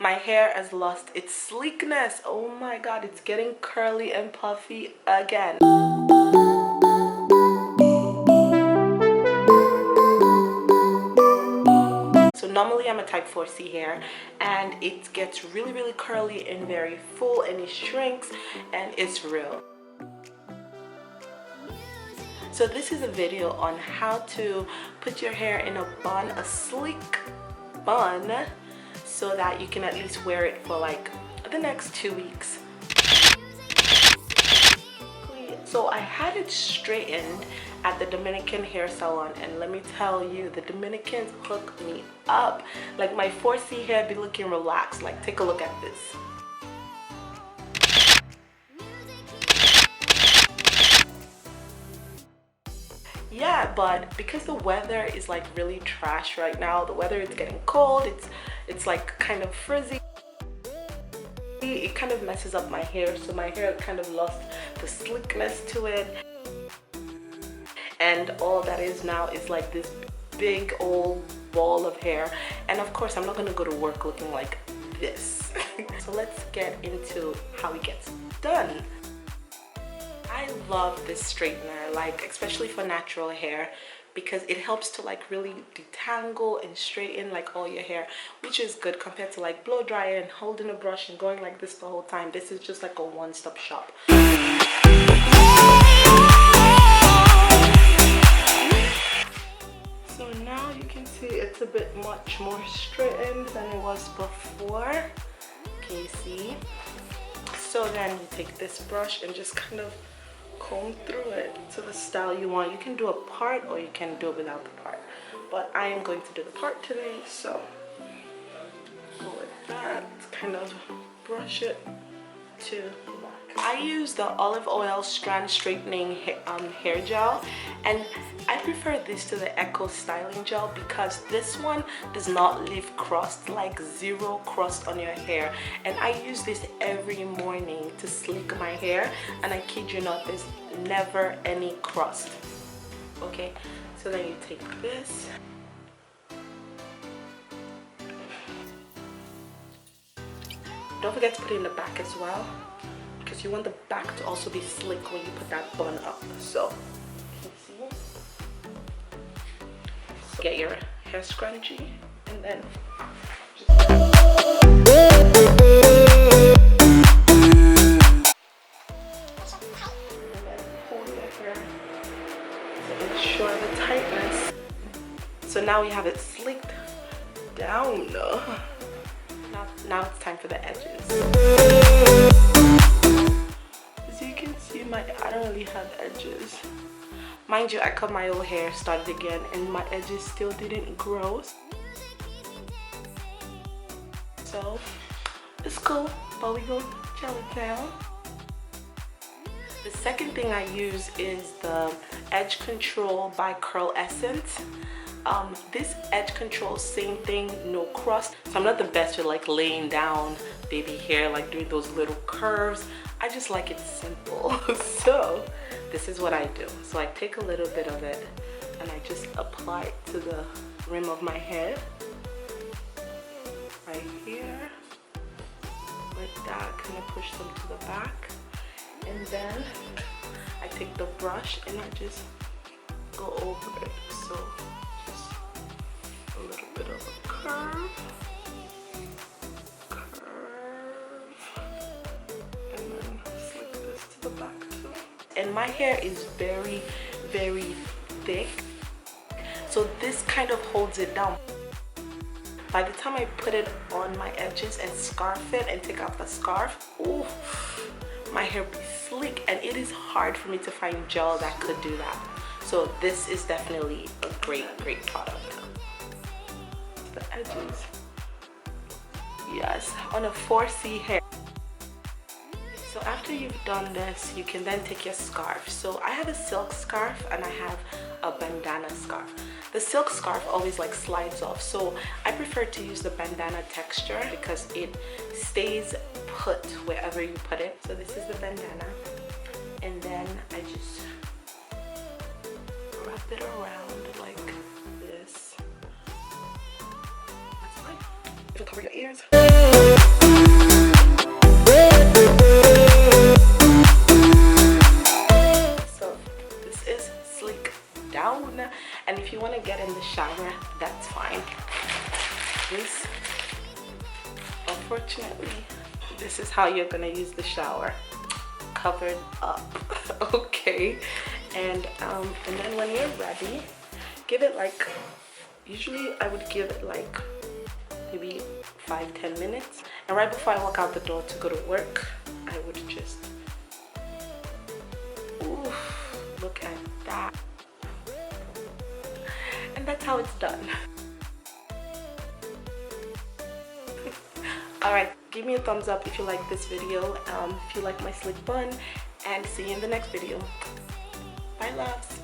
My hair has lost its sleekness. Oh my god, it's getting curly and puffy again. So normally I'm a type 4C hair, and it gets really curly and very full, and it shrinks, and it's real. So this is a video on how to put your hair in a bun, a sleek bun, so that you can at least wear it for like the next 2 weeks. So I had it straightened at the Dominican hair salon, and let me tell you, the Dominicans hook me up. Like, my 4C hair be looking relaxed. Like, take a look at this. Yeah, but because the weather is like really trash right now, the weather is getting cold, it's like kind of frizzy, it kind of messes up my hair, so my hair kind of lost the slickness to it, and all that is now is like this big old ball of hair. And of course I'm not gonna go to work looking like this. So let's get into how it gets done. I love this straightener, like especially for natural hair, because it helps to like really detangle and straighten like all your hair, which is good compared to like blow dryer and holding a brush and going like this the whole time. This is just like a one-stop shop. So now you can see it's a bit much more straightened than it was before. Can you see? So then you take this brush and just kind of comb through it to the style you want. You can do a part or you can do it without the part, but I am going to do the part today, so go with that. Kind of brush it to the back. I use the olive oil strand straightening hair gel, and I prefer this to the Echo styling gel because this one does not leave crust, like zero crust on your hair. And I use this every morning to sleek my hair, and I kid you not, there's never any crust. Okay, so then you take this, don't forget to put it in the back as well, because you want the back to also be slick when you put that bun up. So you can see, so get your hair scrunchie, and then hold your hair to ensure the tightness. So now we have it slicked down. Now it's time for the edges. As you can see, I don't really have edges. Mind you, I cut my old hair, started again, and my edges still didn't grow. So it's cool, but we go gel it down. The second thing I use is the Edge Control by Curl Essence. This edge control, same thing, no crust. So I'm not the best with like laying down baby hair, like doing those little curves. I just like it simple. So this is what I do. So I take a little bit of it and I just apply it to the rim of my head, right here, like that. Kind of push them to the back, and then I take the brush and I just go over it. So a little bit of a curve, and then slick this to the back too. And my hair is very thick, so this kind of holds it down. By the time I put it on my edges and scarf it and take out the scarf, ooh, my hair be sleek, and it is hard for me to find gel that could do that. So this is definitely a great product. The edges, yes, on a 4C hair. So after you've done this, you can then take your scarf. So I have a silk scarf and I have a bandana scarf. The silk scarf always like slides off, so I prefer to use the bandana texture because it stays put wherever you put it. So this is the bandana, and then I just wrap it around like this. That's fine. cover your ears. So this is slick down, and if you want to get in the shower, that's fine. This, unfortunately, this is how you're gonna use the shower, covered up. Okay, and then when you're ready, give it like, usually I would give it like maybe 5-10 minutes, and right before I walk out the door to go to work, I would just, oof, look at that. And that's how it's done. Alright, give me a thumbs up if you like this video, if you like my slick bun, and see you in the next video. Bye loves.